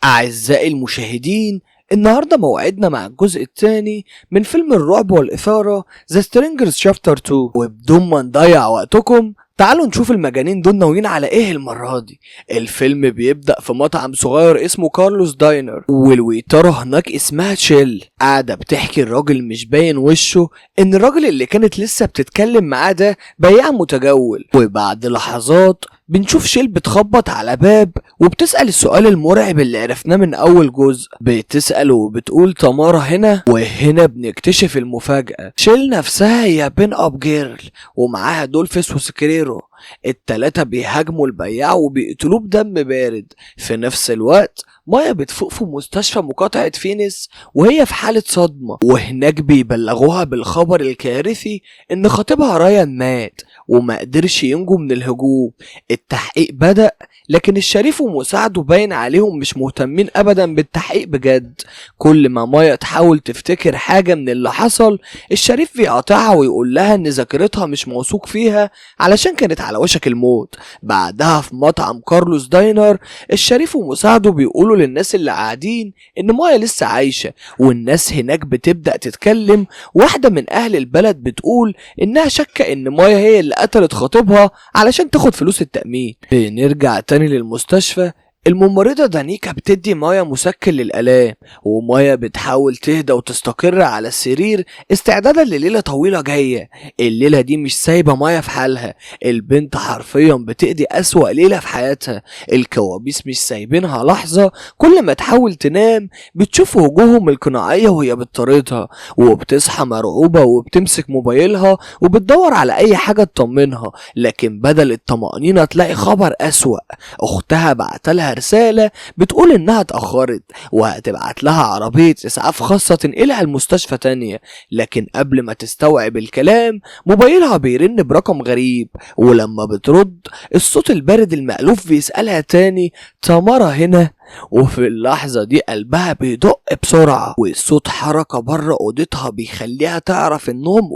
أعزائي المشاهدين، النهاردة موعدنا مع الجزء الثاني من فيلم الرعب والإثارة The Strangers Chapter 2. وبدون ما نضيع وقتكم تعالوا نشوف المجانين دول ناويين على ايه المرة دي. الفيلم بيبدأ في مطعم صغير اسمه كارلوس داينر، والويترة هناك اسمها تشيل قاعدة بتحكي الراجل مش باين وشه ان الراجل اللي كانت لسه بتتكلم معاه ده بياع متجول. وبعد لحظات بنشوف شيل بتخبط على باب وبتسأل السؤال المرعب اللي عرفناه من أول جزء. بتسأل وبتقول تمارا هنا، وهنا بنكتشف المفاجأة. شيل نفسها هي بين أب جيرل ومعاها دولفيس وسكريرو. التلاتة بيهاجموا البياع وبيقتلوه بدم بارد. في نفس الوقت مايا بتفوق في مستشفى مقاطعة فينيس وهي في حالة صدمة، وهناك بيبلغوها بالخبر الكارثي ان خطيبها رايان مات وما قدرش ينجو من الهجوم. التحقيق بدأ، لكن الشريف ومساعده باين عليهم مش مهتمين ابدا بالتحقيق بجد. كل ما مايا تحاول تفتكر حاجة من اللي حصل، الشريف بيقاطعها ويقول لها ان ذاكرتها مش موثوق فيها علشان كانت على وشك الموت. بعدها في مطعم كارلوس داينر الشريف ومساعده بيقولوا للناس اللي قاعدين ان مايا لسه عايشة، والناس هناك بتبدأ تتكلم. واحدة من اهل البلد بتقول انها شاكة ان مايا هي اللي قتلت خطيبها علشان تاخد فلوس التأمين. بنرجع تاني للمستشفى. الممرضة دانيكا بتدي مايا مسكن للآلام، ومايا بتحاول تهدى وتستقر على السرير استعدادا لليلة طويلة جاية. الليلة دي مش سايبة مايا في حالها، البنت حرفيا بتقضي أسوأ ليلة في حياتها. الكوابيس مش سايبينها لحظة، كل ما تحاول تنام بتشوف وجوههم القناعية وهي بتطاردها، وبتصحى مرعوبة وبتمسك موبايلها وبتدور على أي حاجة تطمنها. لكن بدل الطمأنينة تلاقي خبر أسوأ. أختها بعتلها رسالة بتقول انها اتأخرت وهتبعت لها عربية اسعاف خاصة تنقلها المستشفى تانية. لكن قبل ما تستوعب الكلام موبايلها بيرن برقم غريب، ولما بترد الصوت البارد المألوف بيسألها تاني تمارا هنا. وفي اللحظة دي قلبها بيدق بسرعة، والصوت حركة بره اوضتها بيخليها تعرف انهم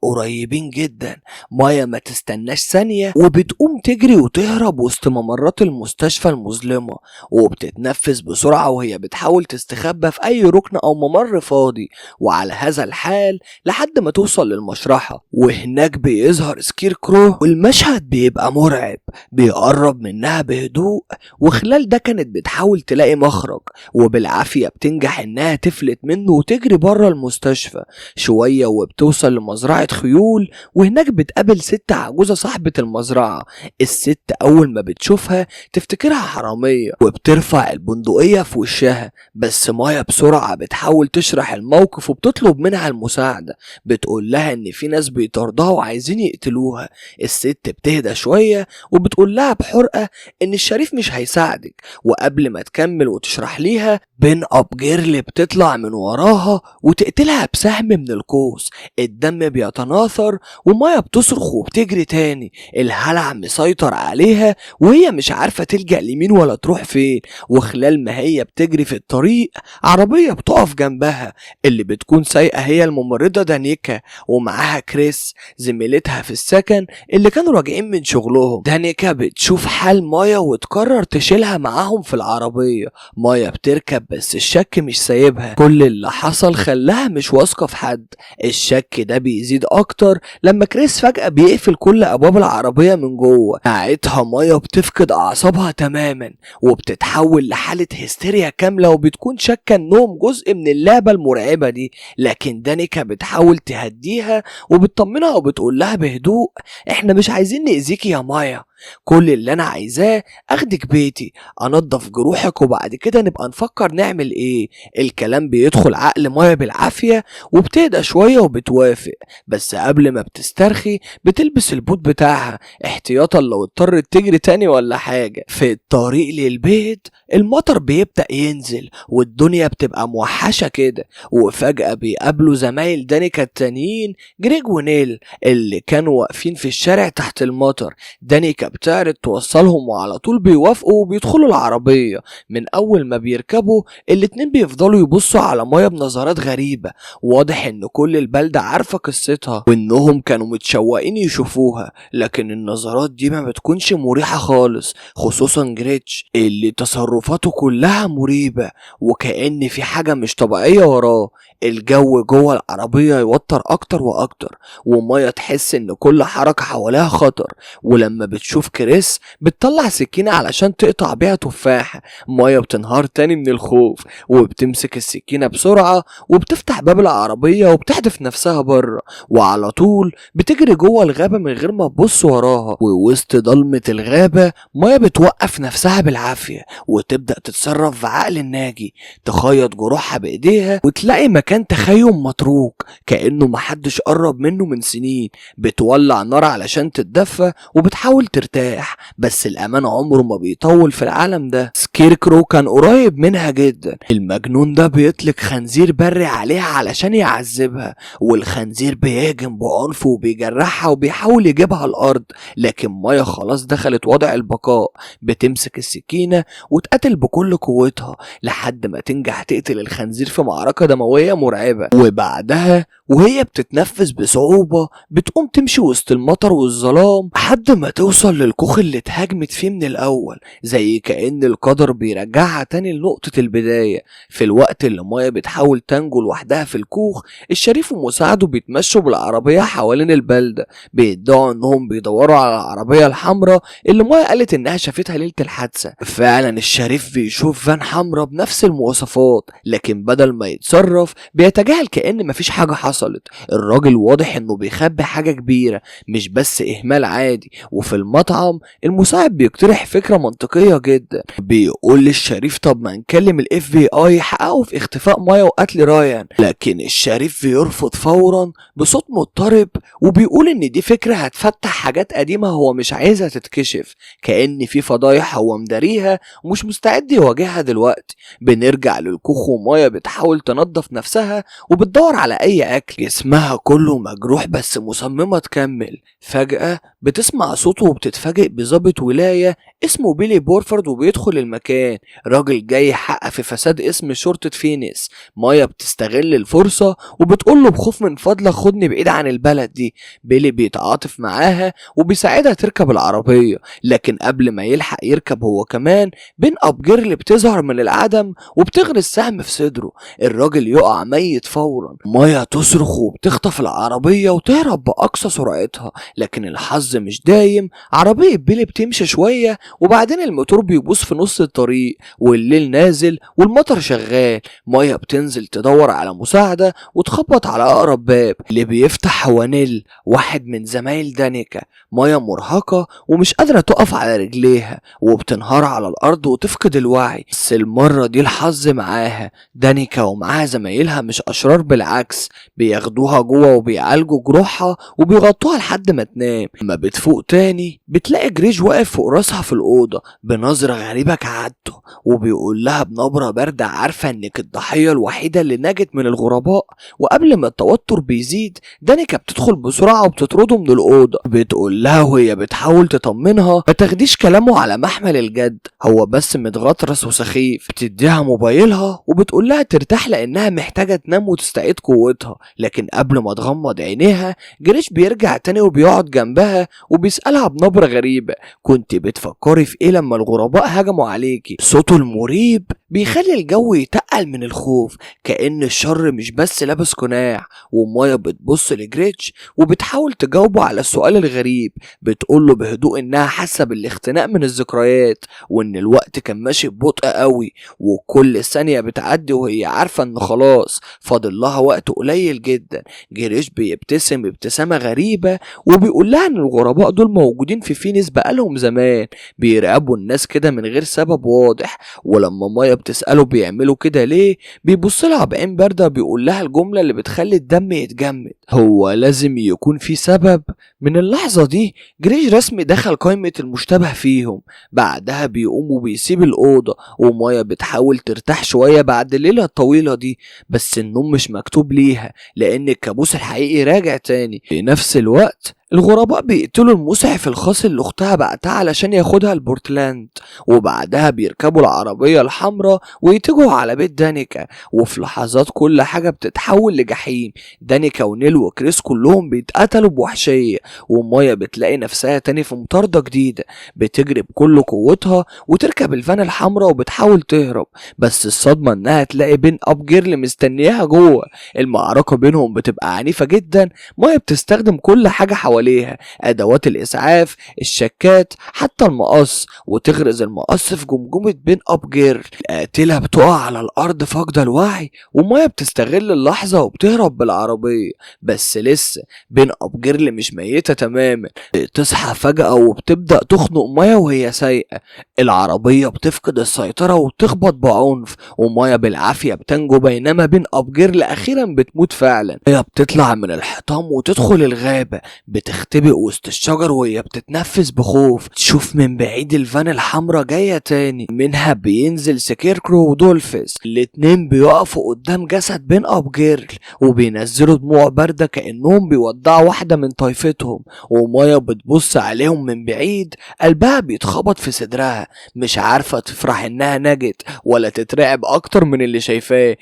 قريبين جدا. مايا ما تستناش ثانية وبتقوم تجري وتهرب وسط ممرات المستشفى المظلمة، وبتتنفس بسرعة وهي بتحاول تستخبى في اي ركن او ممر فاضي. وعلى هذا الحال لحد ما توصل للمشرحة، وهناك بيظهر سكير كرو والمشهد بيبقى مرعب. بيقرب منها بهدوء، وخلال ده كانت بتحاول تلاقي مخرج، وبالعافية بتنجح انها تفلت منه وتجري بره المستشفى شوية وبتوصل لمزرعة خيول. وهناك بتقابل ست عجوزة صاحبة المزرعة. الست اول ما بتشوفها تفتكرها حرامية وبترفع البندقية في وشها، بس مايا بسرعة بتحاول تشرح الموقف وبتطلب منها المساعدة. بتقول لها ان في ناس بيطاردوها وعايزين يقتلوها. الست بتهدى شوية وبتقول لها بحرقة ان الشريف مش هيساعدك. وقبل ما تكمل وتشرح ليها بين اب جيرل بتطلع من وراها وتقتلها بسهم من القوس. الدم بيتناثر ومايا بتصرخ وبتجري تاني. الهلع مسيطر عليها وهي مش عارفة تلجأ لمين ولا تروح فين. وخلال ما هي بتجري في الطريق عربية بتقف جنبها، اللي بتكون سايقة هي الممرضة دانيكا ومعاها كريس زميلتها في السكن اللي كانوا راجعين من شغلهم. دانيكا بتشوف حال مايا وتقرر تشيلها معاهم في العربية. مايا بتركب بس الشك مش سايبها. كل اللي حصل خلاها مش واثقة في حد. الشك ده بيزيد اكتر لما كريس فجأة بيقفل كل ابواب العربية من جوه. ساعتها مايا بتفقد اعصابها تماما وبتتحول لحالة هستيريا كاملة، وبتكون شاكة انهم جزء من اللعبة المرعبة دي. لكن دانيكا بتحاول تهديها وبتطمنها وبتقول لها بهدوء احنا مش عايزين نأذيكي يا مايا، كل اللي انا عايزاه اخدك بيتي انضف جروحك وبعد كده نبقى نفكر نعمل ايه. الكلام بيدخل عقل مايا بالعافية وبتهدى شوية وبتوافق، بس قبل ما بتسترخي بتلبس البوت بتاعها احتياطا لو اضطرت تجري تاني ولا حاجة. في الطريق للبيت المطر بيبدأ ينزل والدنيا بتبقى موحشة كده، وفجأة بيقابلوا زمايل دانيكا التانيين جريج ونيل اللي كانوا واقفين في الشارع تحت المطر. دانيكا بتعرض توصلهم وعلى طول بيوافقوا وبيدخلوا العربية. من أول ما بيركبوا الاتنين بيفضلوا يبصوا على مايا بنظرات غريبة، واضح إن كل البلدة عارفة قصتها وإنهم كانوا متشوقين يشوفوها، لكن النظرات دي ما بتكونش مريحة خالص، خصوصا جريتش اللي تصرفاته كلها مريبة وكأن في حاجة مش طبيعية وراه. الجو جوه العربية يوتر أكتر وأكتر، ومايا تحس إن كل حركة حواليها خطر، ولما بتشوف كريس بتطلع سكينة علشان تقطع بيها تفاحة. مايا بتنهار تاني من الخوف وبتمسك السكينة بسرعة وبتفتح باب العربية وبتحدف نفسها بره، وعلى طول بتجري جوه الغابة من غير ما تبص وراها. ووسط ضلمة الغابة مايا بتوقف نفسها بالعافية وتبدأ تتصرف بعقل الناجي، تخيط جروحها بإيديها وتلاقي مكان تخيم متروك كأنه محدش قرب منه من سنين. بتولع نار علشان تتدفى وبتحاول ترتاح، بس الأمان عمره ما بيطول في العالم ده. سكيركرو كان قريب منها جدا. المجنون ده بيطلق خنزير بري عليها علشان يعذبها، والخنزير بيهجم بعنف وبيجرحها وبيحاول يجيبها الأرض، لكن مايا خلاص دخلت وضع البقاء. بتمسك السكينة وتقتل بكل قوتها لحد ما تنجح تقتل الخنزير في معركة دموية مرعبة. وبعدها وهي بتتنفس بصعوبة بتقوم تمشي وسط المطر والظلام لحد ما توصل للكوخ اللي اتهاجمت فيه من الأول، زي كأن القدر بيرجعها تاني لنقطة البداية. في الوقت اللي مايا بتحاول تنجو لوحدها في الكوخ، الشريف ومساعده بيتمشوا بالعربية حوالين البلدة، بيدعوا انهم بيدوروا على العربية الحمراء اللي مايا قالت انها شافتها ليلة الحادثة. فعلا الشريف بيشوف فان حمراء بنفس المواصفات، لكن بدل ما يتصرف بيتجاهل كأن مفيش حاجة حصلت. الراجل واضح انه بيخبي حاجة كبيرة مش بس اهمال عادي. وفي المطعم المساعد بيقترح فكرة منطقية جدا، بيقول للشريف طب ما نكلم الاف بي اي يحققوا في اختفاء مايا وقتل رايان، لكن الشريف بيرفض فورا بصوت مضطرب وبيقول ان دي فكرة هتفتح حاجات قديمة هو مش عايزها تتكشف، كأن في فضايح هو مداريها ومش مستعد يواجهها دلوقتي. بنرجع للكوخ ومايا بتحاول تنظف نفسها وبتدور على اي اكل، جسمها كله مجروح بس مصممة تكمل. فجأة بتسمع صوته وبتتفاجئ بضابط ولاية اسمه بيلي بورفورد وبيدخل المكان، راجل جاي يحقق في فساد اسم شرطة فينيس. مايا بتستغل الفرصة وبتقوله بخوف من فضلك خدني بعيد عن البلد دي. بيلي بيتعاطف معاها وبيساعدها تركب العربية، لكن قبل ما يلحق يركب هو كمان بين أبجير اللي بتظهر من العدم وبتغرس سهم في صدره. الراجل يقع ميت فورا. مايا تصرخ وبتخطف العربية وتهرب بأقصى سرعتها، لكن الحظ مش دايم. عربية بيلي بتمشي شوية وبعدين الموتور بيبوظ في نص الطريق، والليل نازل والمطر شغال. مايا بتنزل تدور على مساعدة وتخبط على أقرب باب، اللي بيفتح هو نيل واحد من زمايل دانيكا. مايا مرهقة ومش قادرة تقف على رجليها وبتنهار على الأرض وتفقد الوعي، بس المرة دي الحظ معاها. دانيكا ومعاها زمايلها مش أشرار، بالعكس بياخدوها جوه وبيعالجوا جروحها وبيغطوها لحد ما تنام. لما بتفوق تاني بتلاقي جريج واقف فوق راسها في الأوضة بنظرة غريبة كعادته، وبيقول لها بنبرة باردة عارفة انك الضحية الوحيدة اللي نجت من الغرباء. وقبل ما التوتر بيزيد دانيكا بتدخل بسرعة وبتطرده من الأوضة. بتقول لها وهي بتحاول تطمنها ما تاخديش كلامه على محمل الجد، هو بس متغطرس وسخيف. بتديها موبايلها وبتقول لها ترتاح لانها محتاجة تنام وتستعيد قوتها، لكن قبل ما تغمض عينيها جريش بيرجع تاني وبيقعد جنبها وبيسألها بنبرة غريبة كنت بتفكري في ايه لما الغرباء هجموا عليكي؟ صوته المريب بيخلي الجو يتقل من الخوف، كأن الشر مش بس لابس قناع. ومايا بتبص لجريتش وبتحاول تجاوبه على السؤال الغريب، بتقوله بهدوء انها حاسة بالاختناق من الذكريات وان الوقت كان ماشي ببطء قوي، وكل ثانية بتعدي وهي عارفة ان خلاص فاضل لها وقت قليل جدا. جريتش بيبتسم ابتسامة غريبة وبيقول لها ان الغرباء دول موجودين في فينيس بقالهم زمان، بيراقبوا الناس كده من غير سبب واضح. ولما مايا بتسأله بيعملوا كده ليه بيبص لها بعين باردة وبيقول لها الجملة اللي بتخلي الدم يتجمد، هو لازم يكون في سبب. من اللحظة دي جريج رسمي دخل قائمة المشتبه فيهم. بعدها بيقوم وبيسيب الأوضة، ومايا بتحاول ترتاح شوية بعد الليلة الطويلة دي، بس النوم مش مكتوب ليها لأن الكابوس الحقيقي راجع تاني. في نفس الوقت الغرباء بيقتلوا المسعف الخاص اللي اختها بعتها علشان ياخدها لبورتلاند، وبعدها بيركبوا العربية الحمراء ويتجهوا على بيت دانيكا. وفي لحظات كل حاجة بتتحول لجحيم، دانيكا ونيل وكريس كلهم بيتقتلوا بوحشية، ومايا بتلاقي نفسها تاني في مطاردة جديدة، بتجري بكل قوتها وتركب الفان الحمراء وبتحاول تهرب، بس الصدمة انها تلاقي بين اب جيرل مستنياها جوه. المعركة بينهم بتبقى عنيفة جدا، مايا بتستخدم كل حاجة حواليها، ادوات الاسعاف، الشكات، حتى المقص، وتغرز المقص في جمجمة بين اب جيرل. القاتلة بتقع على الارض فاقدة الوعي، ومايا بتستغل اللحظة وبتهرب بالعربية، بس لسه بين اب جيرل مش ميتة تماما، بتصحى فجأة وبتبدأ تخنق مايا وهي سايقة. العربية بتفقد السيطرة وتخبط بعنف، ومايا بالعافية بتنجو، بينما بين اب جيرل اخيرا بتموت فعلا. مايا بتطلع من الحطام وتدخل الغابة، بتختبئ وسط الشجر وهي بتتنفس بخوف، تشوف من بعيد الفان الحمراء جاية تاني، منها بينزل سكيركرو ودولفيس. الاتنين بيقفوا قدام جسد بين اب جيرل وبينزلوا دموع باردة كأنهم بيودعوا واحدة من طائفتهم، ومايا بتبص عليهم من بعيد، قلبها بيتخبط في صدرها، مش عارفة تفرح انها نجت ولا تترعب اكتر من اللي شايفاه.